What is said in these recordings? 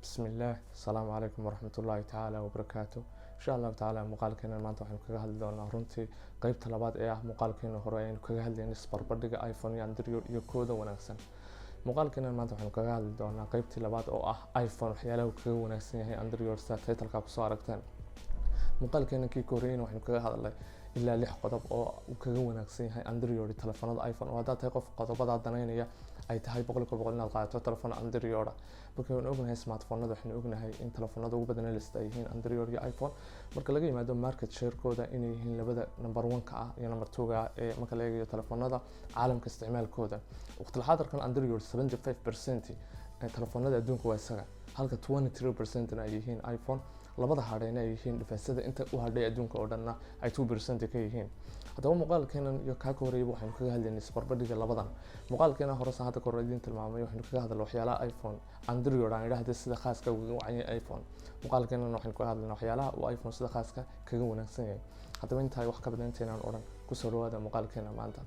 بسم الله السلام عليكم ورحمة الله تعالى وبركاته إن شاء الله تعالى مقالكينا maanta waxaan kaga hadli doonaa runtii qaybta labaad ee ah maqaalkeena hore aynu kaga hadlaynay isbarbardhigga iPhone iyo Android iyo kooda wanaagsan maqaalkeena maanta waxaan kaga hadli doonaa qaybtii labaad oo ah iPhone waxyaalaha uu kaga wanaagsan yahay Android sida title-ka ku soo aragteen maqaalkeena kii koreeyna waxaan kaga hadlay ilaa 6 qodob oo uu kaga wanaagsan yahay Android telefoonada iPhone oo hadda tahay qof qodobada danaynaya ay tahay boqolkiiba inaad qaadato telefoon Android marka aan ognahay smartphone-nada waxaan ognahay in telefoonada ugu badan la isticmaalo Android iyo iPhone marka laga yimaado market share-kooda inay yihiin labada number 1 ka iyo number 2 ga ee marka la eego telefoonada caalamka isticmaalkooda waqti xaadirkan Android 75% ee telefoonada adduunka waa isaga halka 23% ay yihiin iPhone labada hareena ay yihiin dhifasada inta u hadhay adduunka oo dhanna ay 2% ka yihiin hadaba maqaalkeena iyo ka koreeyay waxaan kaga hadlaynay isbarbardhigga labadan maqaalkeena hore saacada koreeyay tilmaamay waxaan kaga hadlay waxyaalaha iPhone Android aan idhaahdo sida khaaska ugu wacay iPhone maqaalkeena waxaan kaga hadlaynay waxyaalaha uu iPhone sida khaaska kaga wanaagsan yahay hadaba inta ay wax ka badan inaan oran ku soo dhawaada maqaalkeena maanta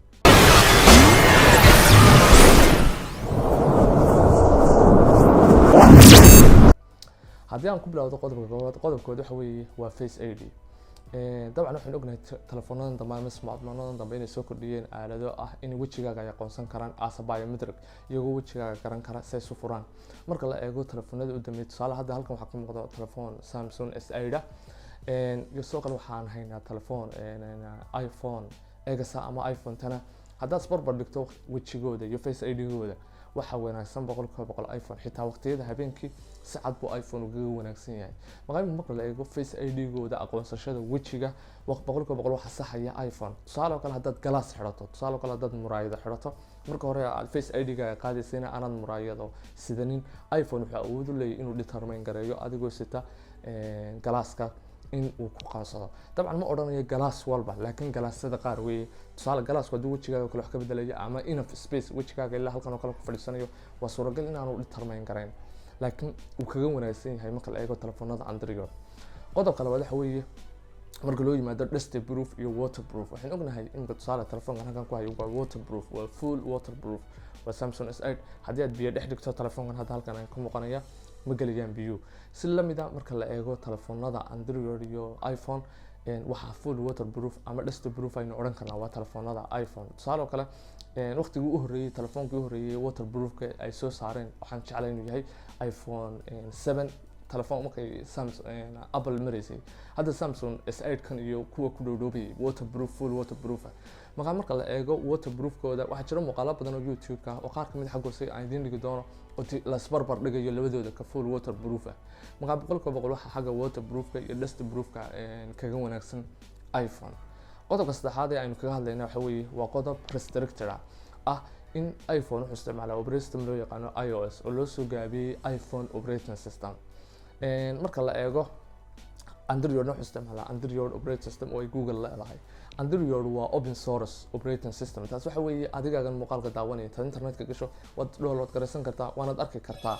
haddii aan ku bilowdo qodobkooda waxa weeye waa Face ID dabcan waxaan ognahay telefoonada dambe smartphone-nada dambe inay soo kordhiyeen aalado ah in wajigaaga ay aqoonsan karaan as biometric iyagoo wajigaaga garan kara si ay u furaan marka la eego telefoonada u dambeeyay tusaale hadda halkan waxaa ka muuqda telefoon Samsung S8 iyo soo kale waxaan haynaa telefoon iPhone X ama iPhone 10 haddaad isbarbar dhigto wajigooda iyo Face ID-gooda waxa wanaagsan boqolkiiba iPhone xitaa waqtiyada habeenkii si cad buu iPhone uga wanaagsan yahay marka la eego Face ID-gooda aqoonsashada wajiga boqolkiiba waxa saxaya iPhone tusaale kale haddaad glass xirato tusaale kale haddaad muraayada xirato marka hore Face ID-ga qaadaysiina aanad muraayado sidanin iPhone waxa uu u leeyahay inuu determine gareeyo adigoo sita glasska in uu ku qansado dabcan ma oranayo glass walba laakiin glasada qaar weey tusaale glass wadu wajigaaga kale wax ka bedelayo ama enough space wajigaaga ilaa halkan oo kale ku fadhiisanayo waa suuragal in aanu determine gareyn laakiin uu kaga wanaagsan yahay marka la eego telefoonada Android qodobka labaad waxa weeye marka loo yimaado dust proof iyo waterproof waxaan ognahay in tusaale telefoonka halkan ku hayo waa waterproof waa full waterproof waa Samsung S8 haddii aad biyo dhex dhigto telefoonkan hadda halkan ay ka muuqanaya ma galayaan biyo si lamida marka la eego telefoonada Android iyo iPhone waxa full waterproof ama dust proof aynu oran karnaa waa telefoonada iPhone tusaale kale waqtigii u horeeyay telefoonkii u horeeyay waterproof-ka ay soo saareen waxaan jeclahay inuu yahay iPhone 7 telefoon markay Samsung Apple mareysay hadda Samsung S8 kan iyo kuwa ku dhowdhoobay waterproof full waterproof marka la eego waterproof-kooda waxa jira muuqaalo badan oo YouTube-ka oo qaar kamid xagoosay aan idin dhigi doono oo la isbarbar dhigayo labadooda ka full waterproof boqolkiiba waxa xagga waterproof-ka iyo dust proof-ka kaga wanaagsan iPhone qodobka saddexaad ee aynu kaga hadlaynaa waxa weeye waa qodob restricted in iPhone wuxuu isticmaalaa operating system loo yaqaan iOS oo loo soo gaabiyay iPhone operating system marka la eego Android wuxuu isticmaalaa Android operating system oo ay Google leedahay Android waa open source operating system taas waxa weeye adigaagan muuqaalka daawanaya ta internetka gasho waad download garaysan kartaa waana arki kartaa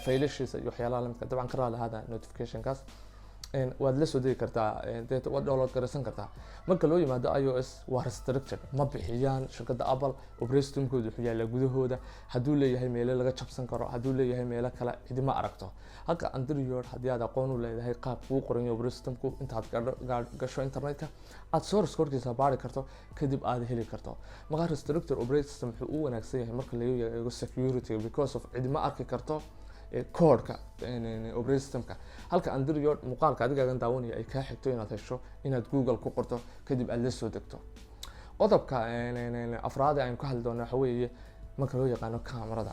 faylashiisa iyo waxyaalaha lamidka dabcan ka raalahaada notification-kaas waad la soo degi kartaa waad download garaysan kartaa marka loo yimaado iOS waa restricted ma bixiyaan shirkadda Apple operating system-koodu wuxuu yaala gudahooda hadduu leeyahay meelo laga jabsan karo hadduu leeyahay meelo kale cidima aragto halka Android haddii aad aqoon u leedahay qaab uu qoran operating system-ku intaad gasho internetka aad source code-kiisa baari karto kadib aad heli karto marka restricted operating system wuxuu u wanaagsan yahay marka laga eego security because of cidima arki karto code-ka operating system-ka halka Android muuqaalka adigaagan daawanaya ay ka xigto inaad hesho inaad Google ku qorto kadib aad la soo degto qodobka afraad ee aan ka hadli doono waxa weeye marka loo yaqaan kamarada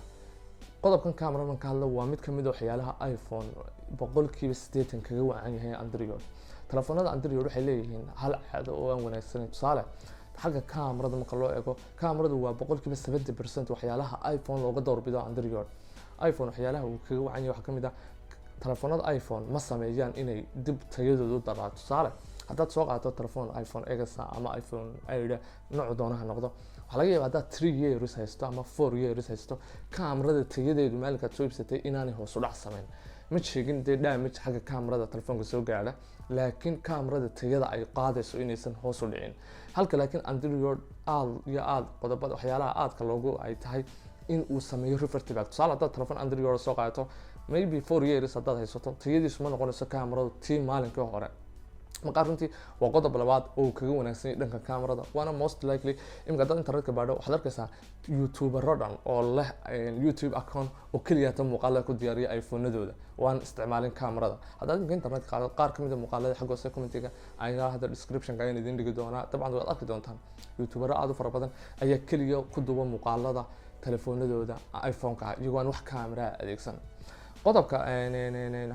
qodobkan kameradan ka hadlo waa mid kamid ah waxyaalaha iPhone boqolkiiba 80 kaga wacan yahay Android telefoonada Android waxay leeyihiin hal caado oo aan wanaagsan tusaale xagga kamarada marka loo eego kamaradu waa boqolkiiba 70% waxyaalaha iPhone looga doorbido Android iPhone waxyaalaha uu kaga wacan yahay waxa kamid ah telefoonada iPhone ma sameeyaan inay dib tayadoodu daraato tusaale haddaad soo qaato telefoon iPhone X ama iPhone 8 nooc doonaha noqdo waxa laga yaabaa haddaad 3 years haysto ama 4 years haysto kamarada tayadeedu maalinka soo ibsatay inaanay hoos u dhac sameyn ma sheegin damage xagga kamarada telefoonka soo gaadha laakiin kamarada tayada ay qaadayso inaysan hoos u dhicin halka laakiin Android aad qodobada waxyaalaha aadka loogu ay tahay in uu sameeyo reverse back tusaale haddaad telefoon Android soo qaato maybe 4 years haddaad haysato tayadiisu ma noqonayso kaamaradu tii maalinkii hore. marka runtii waa qodob labaad oo kaga wanaagsan yahay dhanka kaamarada, waana most likely imika haddaad internetka baadho waxaad arkaysaa youtubero dhan oo leh youtube account oo keliya ta muuqaalada ku diyaariya iphone-nadooda waan isticmaalin kaamarada. haddaad imika internetka qaado qaar kamid a muuqaalada xagga hoose commentiga ayaa hadda descriptionka ayaan idin dhigi doonaa, dabcan waad arki doontaan youtubero aad u fara badan ayaa keliya ku duuba muuqaalada telefoonadooda iphone-ka iyagoo aan wax kaamara adeegsan. qodobka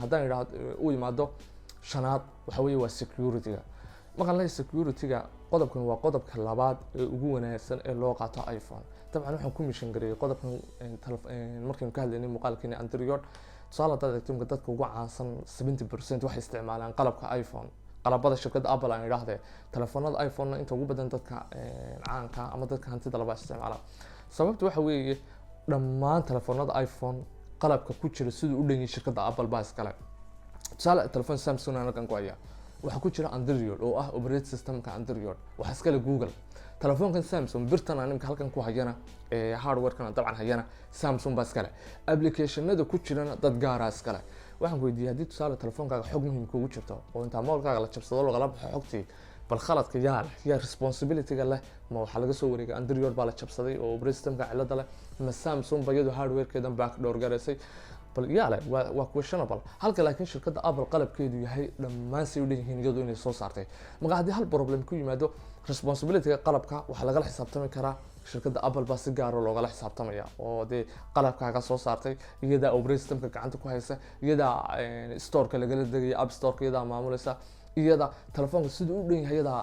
haddaan idhaahdo u yimaado shanaad waxa weeye waa security-ga. markaan leeyahay security-ga qodobkan waa qodobka labaad ee ugu wanaagsan ee loo qaato iphone. dabcan waxaan ku mishan gareeyay qodobkan markaynu ka hadlaynay muuqaalkeena Android. tusaale haddaad eegto imika dadka ugu caansan 70% waxay isticmaalaan qalabka iphone, qalabada shirkadda Apple aan idhaahdee telefoonada iphone inta ugu badan dadka caanka ama dadka hantida laba isticmaalaan. sababta waxa weeye dhammaan telefoonada iphone qalabka ku jira siduu u dhan yahay shirkadda Apple baa iskale. tusaale telefoon Samsung aan halkan ku hayaa waxaa ku jira Android oo ah operating systemka Android, waxaa iskale Google. telefoonkan Samsung birtan aan imika halkan ku hayana hardware-kan dabcan hayana Samsung baa iskale, application-nada ku jirana dad gaar ah iskale. waxaan ku weydiiyay haddii tusaale telefoonkaaga xog muhiim kugu jirto oo inta moolkaaga la jabsado lagala baxo xogtii, bal khaladka yaa responsibility-ga leh, ma waxaa laga soo wareegay Android baa la jabsaday oo operating systemka cilada leh, ma Samsung ba iyadu hardware-keedan backdoor garaysay, bal yaale waa questionable. halka laakiin shirkadda Apple qalabkeedu yahay dhammaan say u dhan yihiin iyadu inay soo saartay. marka haddii hal problem ku yimaado responsibility-ga qalabka waxaa lagala xisaabtami karaa shirkadda Apple baa si gaar ah loogala xisaabtamaya oo dee qalabkaaga soo saartay, iyadaa operating systemka gacanta ku haysa, iyadaa store-ka lagala degaya app store-ka iyadaa maamulaysa, iyada telefoonka siduu u dhan yahay iyadaa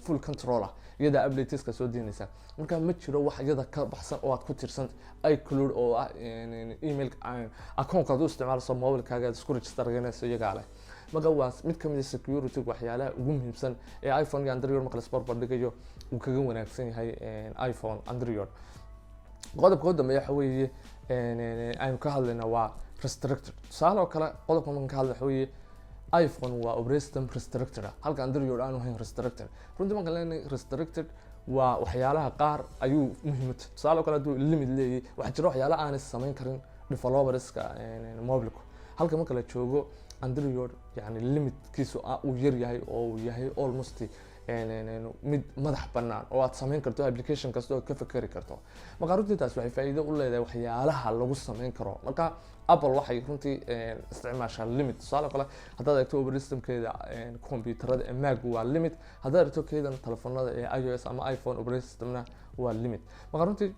full control ah, iyadaa updateska soo diinaysa. marka ma jiro wax iyada ka baxsan oo aad ku tirsan iCloud oo ah email account aad u isticmaalayso mobilkaaga aad isku register gareynayso iyagaa leh. marka waa mid ka mid ah security waxyaalaha ugu muhiimsan ee iPhone iyo Android marka la isbar bandhigayo uu kaga wanaagsan yahay iPhone Android. qodobka ugu dambeeya waxa weeye aynu ka hadlayna waa restricted. tusaale oo kale qodobka markaan ka hadlayna waxa weeye iPhone waa operating system restricted halka Android aanu ahayn restricted. runtii markaan leenahay restricted waa waxyaalaha qaar ayuu muhiim u tahay. tusaale oo kale hadduu limit leeyahay waxaa jira waxyaalaha aanay samayn karin developerska mobilku, halka marka la joogo Android yani limitkiisu uu yar yahay oo uu yahay almost mid madax bannaan oo aad samayn karto application kasta oo ka fakari karto. marka runtii taas waxay faa'iido u leedahay waxyaalaha lagu samayn karo. marka Apple waxay runtii isticmaashaa limit. tusaale kale haddaad eegto operating systemkeeda computerada ee Mac waa limit, haddaad eegto keedan telefoonada ee iOS ama iPhone operating systemna waa limit. marka runtii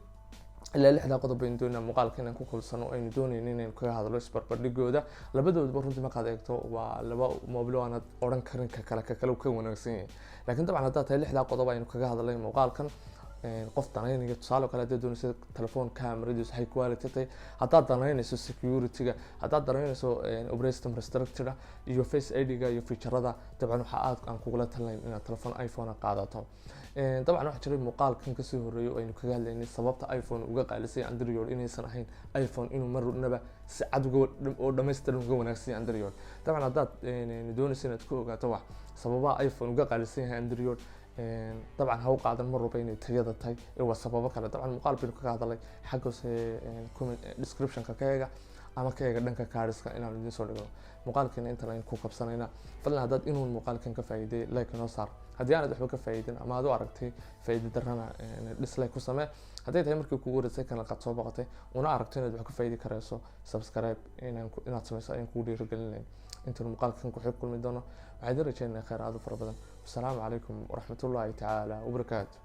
ilaa 6 qodob baynu doonaa muuqaalkan inaan ku kulsano aynu doonayno inaynu kaga hadlo isbarbardhigooda. labadoodaba runtii markaad eegto waa laba mobile oo aanad odhan karin ka kale ka wanaagsan yahay. laakiin dabcan haddaad tahay 6 qodob aynu kaga hadlay muuqaalkan qof danaynaya tusaale kale haddaad doonayso telefoon kamaradiisu high quality tahay, haddaad danaynayso security-ga, haddaad danaynayso operating system restricted iyo face ID-ga iyo feature-ada, dabcan waxa aad aan kugula talinayn inaad telefoon iPhone qaadato. dabcan waxaa jiray muuqaalkan kasii horeeyo aynu kaga hadlaynay sababta iPhone uga qaalisay Android inaysan ahayn iPhone inuu marnaba si cad oo dhammaystiran uga wanaagsan Android. dabcan haddaad doonayso inaad ku ogaato wax sababaha iPhone uga qaalisay Android dabcan ha u qaadan mar walba inay tayada tahay ee waa sababo kale. dabcan muuqaal baynu kaga hadalay xagga hoose description-ka ka eega ama ka eega dhanka kaariska inaan idin soo dhigo. muuqaalkeena intan aynu ku qabsanaynaa. fadlan haddaad inuu muuqaalkan ka faa'iiday like noo saar, haddii aanad waxba ka faa'iidin ama aad u aragtay faa'iido darrana dislike ku samee. hadday tahay markii kugu horeysay kana qad soo boqotay una aragto inaad wax ka faa'iidi karayso subscribe inaad samayso ayaan kugu dhiirigelinayn. intaan muuqaalkan ku xig kulmi doono waxaan idin rajaynayaa khayr aad u fara badan. wasalaamu calaykum waraxmatullaahi tacaala wabarakaatu.